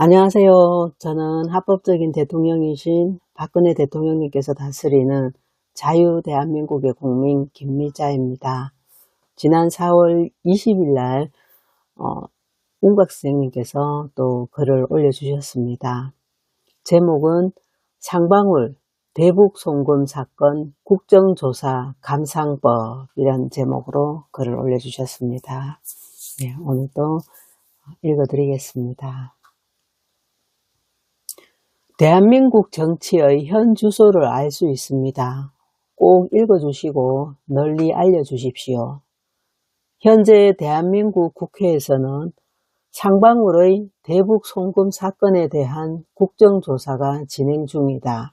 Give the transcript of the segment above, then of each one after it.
안녕하세요. 저는 합법적인 대통령이신 박근혜 대통령님께서 다스리는 자유 대한민국의 국민 김미자입니다. 지난 4월 20일 날 운박 선생님께서 또 글을 올려주셨습니다. 제목은 상방울 대북 송금 사건 국정조사 감상법이라는 제목으로 글을 올려주셨습니다. 네, 오늘도 읽어드리겠습니다. 대한민국 정치의 현 주소를 알 수 있습니다. 꼭 읽어주시고 널리 알려주십시오. 현재 대한민국 국회에서는 상방울의 대북 송금 사건에 대한 국정조사가 진행 중이다.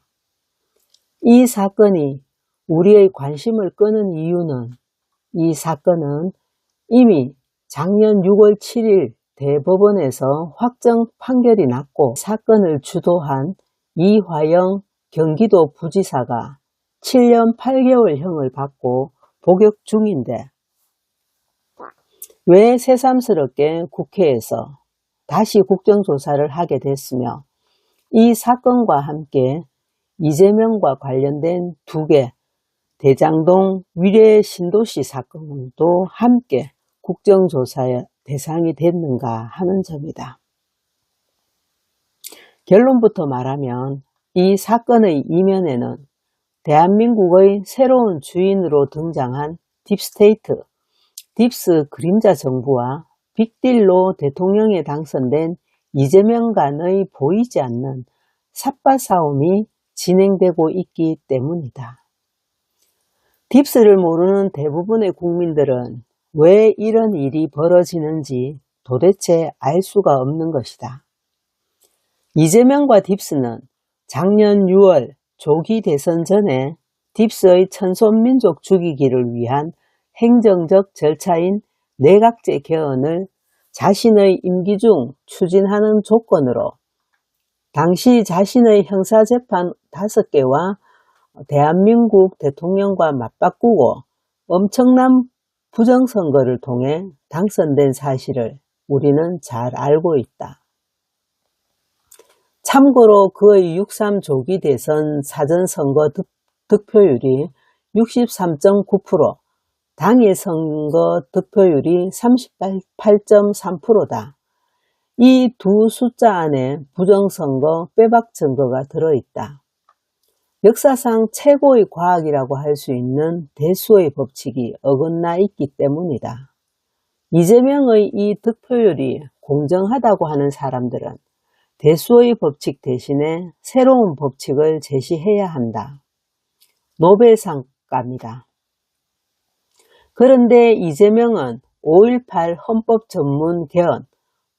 이 사건이 우리의 관심을 끄는 이유는 이 사건은 이미 작년 6월 7일 대법원에서 확정 판결이 났고 사건을 주도한 이화영 경기도 부지사가 7년 8개월형을 받고 복역 중인데 왜 새삼스럽게 국회에서 다시 국정조사를 하게 됐으며 이 사건과 함께 이재명과 관련된 2개 대장동 위례 신도시 사건도 함께 국정조사의 대상이 됐는가 하는 점이다. 결론부터 말하면 이 사건의 이면에는 대한민국의 새로운 주인으로 등장한 딥스테이트, 딥스 그림자 정부와 빅딜로 대통령에 당선된 이재명 간의 보이지 않는 삿바 싸움이 진행되고 있기 때문이다. 딥스를 모르는 대부분의 국민들은 왜 이런 일이 벌어지는지 도대체 알 수가 없는 것이다. 이재명과 딥스는 작년 6월 조기 대선 전에 딥스의 천손민족 죽이기를 위한 행정적 절차인 내각제 개헌을 자신의 임기 중 추진하는 조건으로 당시 자신의 형사재판 5개와 대한민국 대통령과 맞바꾸고 엄청난 부정선거를 통해 당선된 사실을 우리는 잘 알고 있다. 참고로 그의 6.3 조기 대선 사전선거 득표율이 63.9%, 당일 선거 득표율이 38.3%다. 이 두 숫자 안에 부정선거 빼박 증거가 들어있다. 역사상 최고의 과학이라고 할 수 있는 대수의 법칙이 어긋나 있기 때문이다. 이재명의 이 득표율이 공정하다고 하는 사람들은 대수의 법칙 대신에 새로운 법칙을 제시해야 한다. 노벨상감이다. 그런데 이재명은 5.18 헌법 전문 개헌,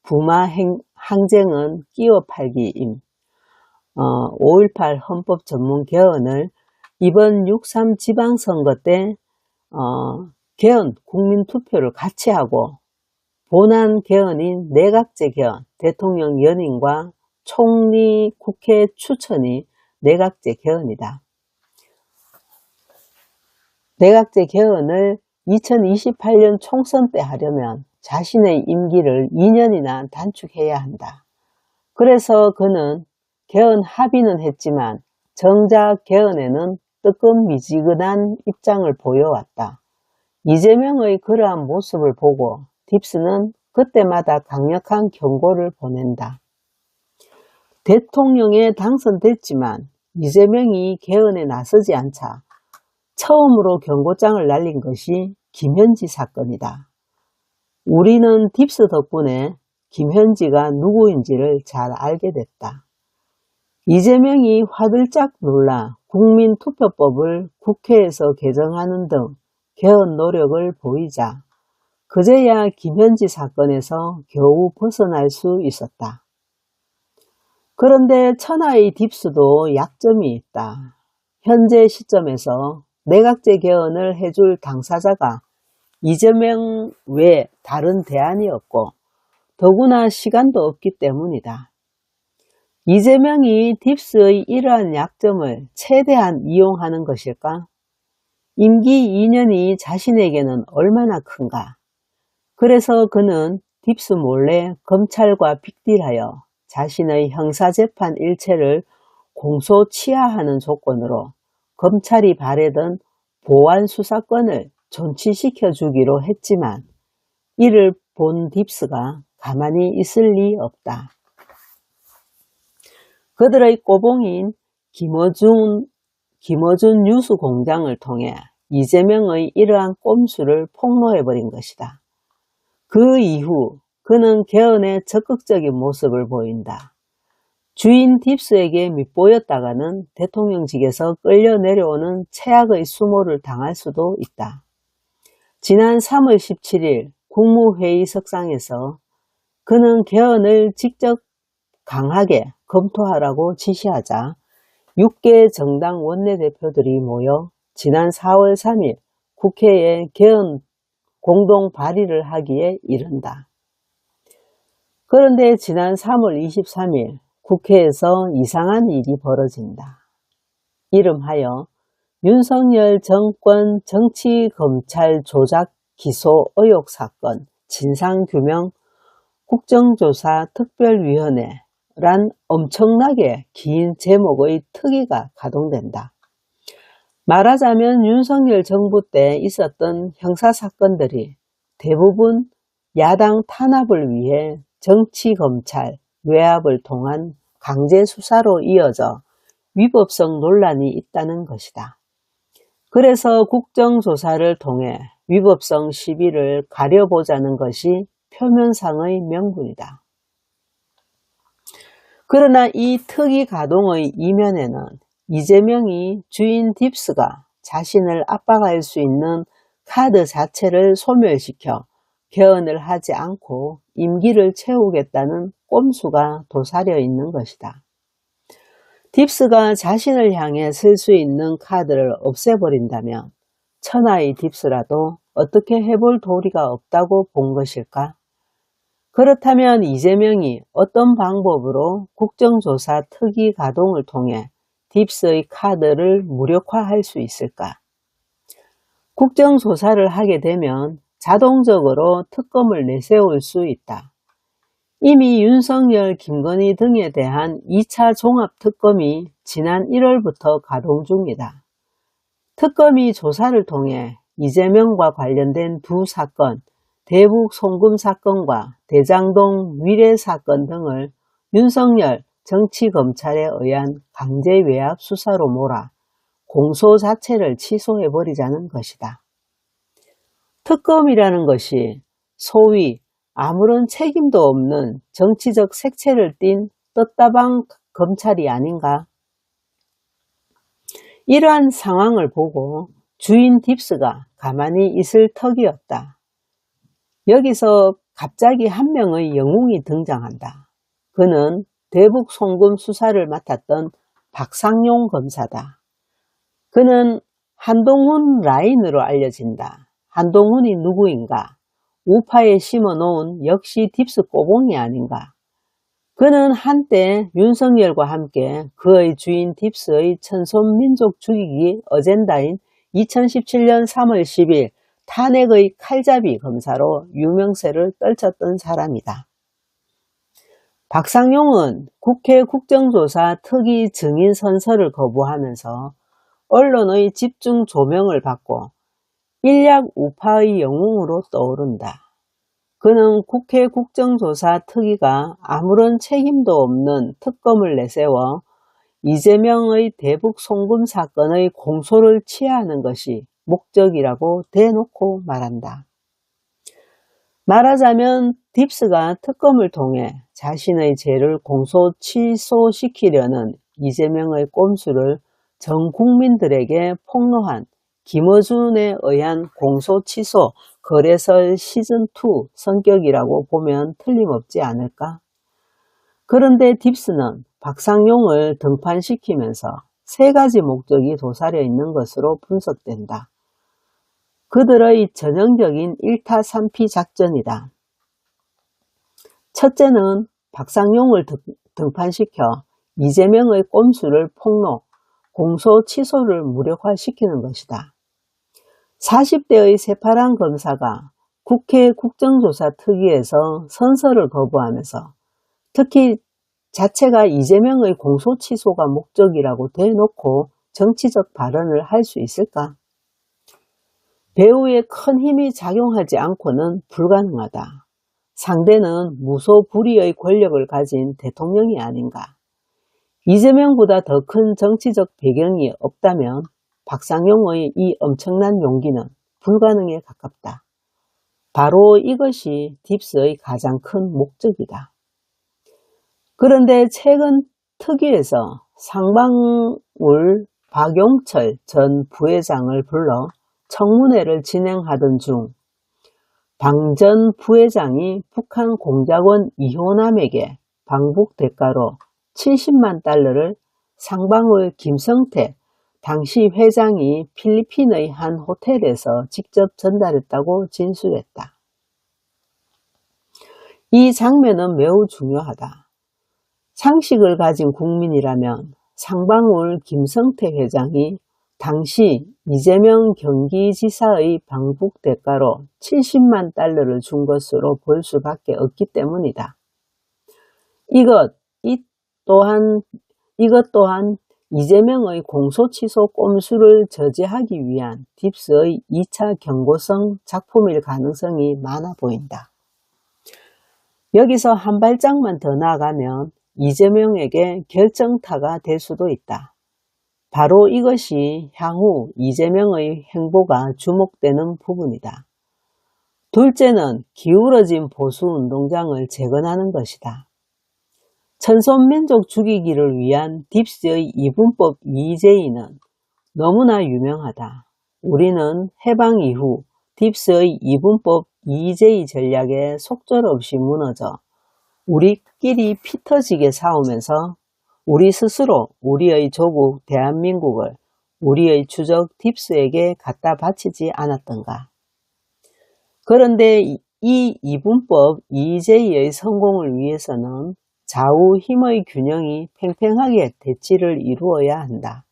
부마 항쟁은 끼워 팔기임. 5.18 헌법 전문 개헌을 이번 6.3 지방선거 때 개헌 국민투표를 같이 하고 본안 개헌인 내각제 개헌, 대통령 연임과 총리 국회 추천이 내각제 개헌이다. 내각제 개헌을 2028년 총선 때 하려면 자신의 임기를 2년이나 단축해야 한다. 그래서 그는 개헌 합의는 했지만 정작 개헌에는 뜨끔미지근한 입장을 보여왔다. 이재명의 그러한 모습을 보고 딥스는 그때마다 강력한 경고를 보낸다. 대통령에 당선됐지만 이재명이 개헌에 나서지 않자 처음으로 경고장을 날린 것이 김현지 사건이다. 우리는 딥스 덕분에 김현지가 누구인지를 잘 알게 됐다. 이재명이 화들짝 놀라 국민투표법을 국회에서 개정하는 등 개헌 노력을 보이자 그제야 김현지 사건에서 겨우 벗어날 수 있었다. 그런데 천하의 딥스도 약점이 있다. 현재 시점에서 내각제 개헌을 해줄 당사자가 이재명 외 다른 대안이 없고 더구나 시간도 없기 때문이다. 이재명이 딥스의 이러한 약점을 최대한 이용하는 것일까? 임기 2년이 자신에게는 얼마나 큰가? 그래서 그는 딥스 몰래 검찰과 빅딜하여 자신의 형사재판 일체를 공소 취하하는 조건으로 검찰이 바래던 보완수사권을 존치시켜 주기로 했지만 이를 본 딥스가 가만히 있을 리 없다. 그들의 꼬봉인 김어준 뉴스 공장을 통해 이재명의 이러한 꼼수를 폭로해버린 것이다. 그 이후 그는 개헌에 적극적인 모습을 보인다. 주인 딥스에게 밑보였다가는 대통령직에서 끌려 내려오는 최악의 수모를 당할 수도 있다. 지난 3월 17일 국무회의석상에서 그는 개헌을 직접 강하게 검토하라고 지시하자 6개 정당 원내대표들이 모여 지난 4월 3일 국회에 개헌 공동 발의를 하기에 이른다. 그런데 지난 3월 23일 국회에서 이상한 일이 벌어진다. 이름하여 윤석열 정권 정치검찰 조작 기소 의혹 사건 진상규명 국정조사 특별위원회란 엄청나게 긴 제목의 특위가 가동된다. 말하자면 윤석열 정부 때 있었던 형사사건들이 대부분 야당 탄압을 위해 정치검찰 외압을 통한 강제수사로 이어져 위법성 논란이 있다는 것이다. 그래서 국정조사를 통해 위법성 시비를 가려보자는 것이 표면상의 명분이다. 그러나 이 특위 가동의 이면에는 이재명이 주인 딥스가 자신을 압박할 수 있는 카드 자체를 소멸시켜 개헌을 하지 않고 임기를 채우겠다는 꼼수가 도사려 있는 것이다. 딥스가 자신을 향해 쓸 수 있는 카드를 없애버린다면 천하의 딥스라도 어떻게 해볼 도리가 없다고 본 것일까? 그렇다면 이재명이 어떤 방법으로 국정조사 특위 가동을 통해 딥스의 카드를 무력화할 수 있을까? 국정조사를 하게 되면 자동적으로 특검을 내세울 수 있다. 이미 윤석열, 김건희 등에 대한 2차 종합특검이 지난 1월부터 가동 중이다. 특검이 조사를 통해 이재명과 관련된 두 사건, 대북 송금 사건과 대장동 위례 사건 등을 윤석열 정치검찰에 의한 강제외압 수사로 몰아 공소 자체를 취소해버리자는 것이다. 특검이라는 것이 소위 아무런 책임도 없는 정치적 색채를 띤 떴다방 검찰이 아닌가? 이러한 상황을 보고 주인 딥스가 가만히 있을 턱이 없다. 여기서 갑자기 한 명의 영웅이 등장한다. 그는 대북 송금 수사를 맡았던 박상용 검사다. 그는 한동훈 라인으로 알려진다. 한동훈이 누구인가? 우파에 심어놓은 역시 딥스 꼬봉이 아닌가? 그는 한때 윤석열과 함께 그의 주인 딥스의 천손민족 죽이기 어젠다인 2017년 3월 10일 탄핵의 칼잡이 검사로 유명세를 떨쳤던 사람이다. 박상용은 국회 국정조사 특위 증인 선서를 거부하면서 언론의 집중 조명을 받고 일약 우파의 영웅으로 떠오른다. 그는 국회 국정조사 특위가 아무런 책임도 없는 특검을 내세워 이재명의 대북 송금 사건의 공소를 취하는 것이 목적이라고 대놓고 말한다. 말하자면 딥스가 특검을 통해 자신의 죄를 공소 취소시키려는 이재명의 꼼수를 전 국민들에게 폭로한 김어준에 의한 공소 취소 거래설 시즌2 성격이라고 보면 틀림없지 않을까? 그런데 딥스는 박상용을 등판시키면서 세 가지 목적이 도사려 있는 것으로 분석된다. 그들의 전형적인 1타 3피 작전이다. 첫째는 박상용을 등판시켜 이재명의 꼼수를 폭로, 공소 취소를 무력화시키는 것이다. 40대의 새파란 검사가 국회 국정조사 특위에서 선서를 거부하면서 특히 자체가 이재명의 공소취소가 목적이라고 대놓고 정치적 발언을 할 수 있을까? 배후에 큰 힘이 작용하지 않고는 불가능하다. 상대는 무소불위의 권력을 가진 대통령이 아닌가. 이재명보다 더 큰 정치적 배경이 없다면 박상용의 이 엄청난 용기는 불가능에 가깝다. 바로 이것이 딥스의 가장 큰 목적이다. 그런데 최근 특위에서 상방울 박용철 전 부회장을 불러 청문회를 진행하던 중 방 전 부회장이 북한 공작원 이효남에게 방북 대가로 70만 달러를 상방울 김성태 당시 회장이 필리핀의 한 호텔에서 직접 전달했다고 진술했다. 이 장면은 매우 중요하다. 상식을 가진 국민이라면 상방울 김성태 회장이 당시 이재명 경기지사의 방북 대가로 70만 달러를 준 것으로 볼 수밖에 없기 때문이다. 이것 또한 이재명의 공소취소 꼼수를 저지하기 위한 딥스의 2차 경고성 작품일 가능성이 많아 보인다. 여기서 한 발짝만 더 나아가면 이재명에게 결정타가 될 수도 있다. 바로 이것이 향후 이재명의 행보가 주목되는 부분이다. 둘째는 기울어진 보수운동장을 재건하는 것이다. 천손민족 죽이기를 위한 딥스의 이분법 EJ는 너무나 유명하다. 우리는 해방 이후 딥스의 이분법 EJ 전략에 속절없이 무너져 우리끼리 피 터지게 싸우면서 우리 스스로 우리의 조국 대한민국을 우리의 주적 딥스에게 갖다 바치지 않았던가. 그런데 이 이분법 EJ의 성공을 위해서는 좌우 힘의 균형이 팽팽하게 대치를 이루어야 한다.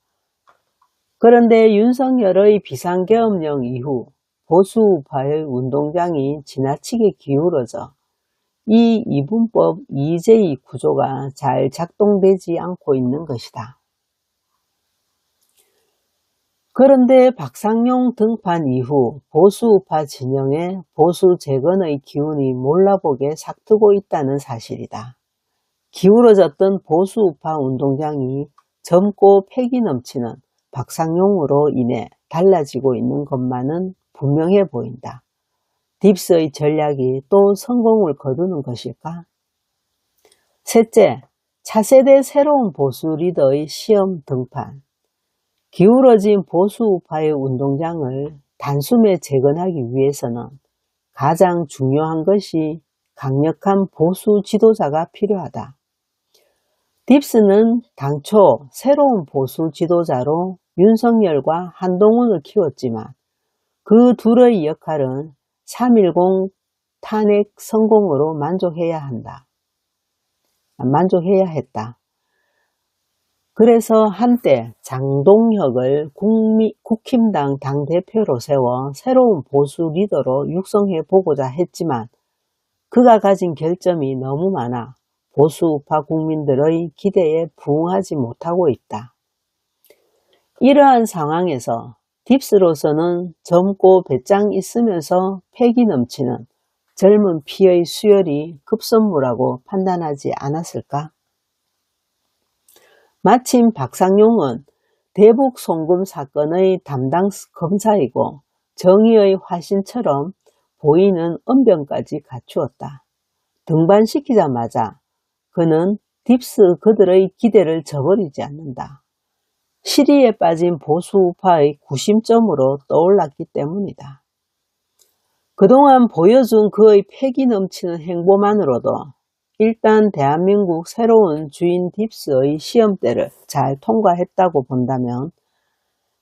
그런데 윤석열의 비상계엄령 이후 보수우파의 운동장이 지나치게 기울어져 이 이분법 EJ 구조가 잘 작동되지 않고 있는 것이다. 그런데 박상용 등판 이후 보수우파 진영의 보수 재건의 기운이 몰라보게 삭트고 있다는 사실이다. 기울어졌던 보수우파 운동장이 젊고 패기 넘치는 박상용으로 인해 달라지고 있는 것만은 분명해 보인다. 딥스의 전략이 또 성공을 거두는 것일까? 셋째, 차세대 새로운 보수 리더의 시험 등판. 기울어진 보수우파의 운동장을 단숨에 재건하기 위해서는 가장 중요한 것이 강력한 보수 지도자가 필요하다. 딥스는 당초 새로운 보수 지도자로 윤석열과 한동훈을 키웠지만 그 둘의 역할은 3.10 탄핵 성공으로 만족해야 했다. 그래서 한때 장동혁을 국힘당 당대표로 세워 새로운 보수 리더로 육성해 보고자 했지만 그가 가진 결점이 너무 많아 보수우파 국민들의 기대에 부응하지 못하고 있다. 이러한 상황에서 딥스로서는 젊고 배짱 있으면서 패기 넘치는 젊은 피의 수혈이 급선무라고 판단하지 않았을까? 마침 박상용은 대북 송금 사건의 담당 검사이고 정의의 화신처럼 보이는 언변까지 갖추었다. 등반시키자마자 그는 딥스 그들의 기대를 저버리지 않는다. 시리에 빠진 보수우파의 구심점으로 떠올랐기 때문이다. 그동안 보여준 그의 패기 넘치는 행보만으로도 일단 대한민국 새로운 주인 딥스의 시험대를 잘 통과했다고 본다면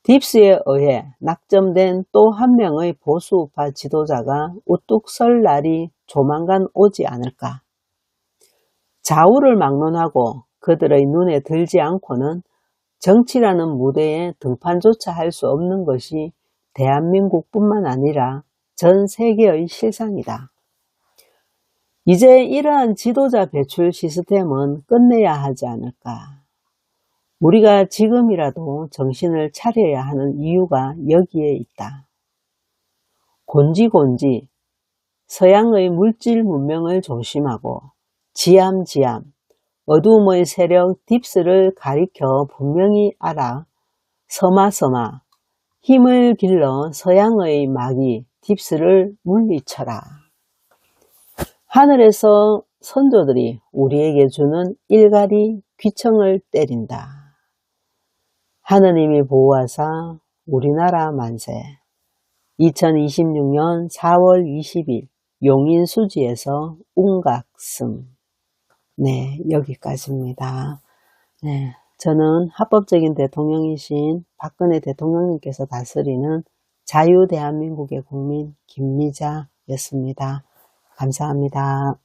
딥스에 의해 낙점된 또 한 명의 보수우파 지도자가 우뚝 설 날이 조만간 오지 않을까. 좌우를 막론하고 그들의 눈에 들지 않고는 정치라는 무대에 등판조차 할 수 없는 것이 대한민국뿐만 아니라 전 세계의 실상이다. 이제 이러한 지도자 배출 시스템은 끝내야 하지 않을까. 우리가 지금이라도 정신을 차려야 하는 이유가 여기에 있다. 곤지곤지 서양의 물질 문명을 조심하고 지암지암 어둠의 세력 딥스를 가리켜 분명히 알아 서마서마 힘을 길러 서양의 마귀 딥스를 물리쳐라. 하늘에서 선조들이 우리에게 주는 일갈이 귀청을 때린다. 하느님이 보호하사 우리나라 만세. 2026년 4월 20일 용인수지에서 운각승. 네, 여기까지입니다. 네, 저는 합법적인 대통령이신 박근혜 대통령님께서 다스리는 자유대한민국의 국민 김미자였습니다. 감사합니다.